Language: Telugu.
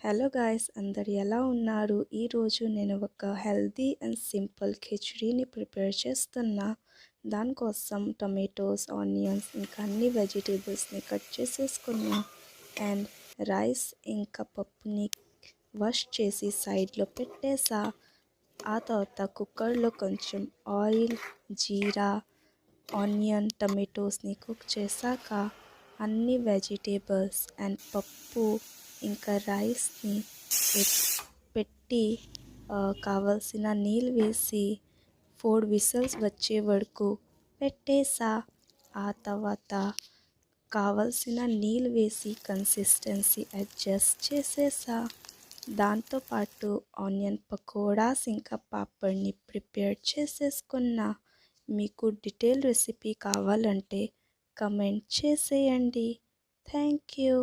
హలో గాయ్స్, అందరు ఎలా ఉన్నారు? ఈరోజు నేను ఒక హెల్తీ అండ్ సింపుల్ ఖిచడీని ప్రిపేర్ చేస్తున్నా. దానికోసం టొమాటోస్, ఆనియన్స్ ఇంకా అన్ని వెజిటేబుల్స్ని కట్ చేసేసుకున్నా. అండ్ రైస్ ఇంకా పప్పుని వాష్ చేసి సైడ్లో పెట్టేసా. ఆ తర్వాత కుక్కర్లో కొంచెం ఆయిల్, జీరా, ఆనియన్, టమాటోస్ని కుక్ చేశాక అన్ని వెజిటేబుల్స్ అండ్ పప్పు ఇంకా రైస్ని పెట్టి కావలసిన నీళ్ళు వేసి 4 విజిల్స్ వచ్చే వరకు పెట్టేసా. ఆ తర్వాత కావలసిన నీళ్ళు వేసి కన్సిస్టెన్సీ అడ్జస్ట్ చేసేసా. దాంతోపాటు ఆనియన్ పకోడాస్ ఇంకా పాపడ్ని ప్రిపేర్ చేసేసుకున్నా. మీకు డీటెయిల్ రెసిపీ కావాలంటే కమెంట్ చేసేయండి. Thank you.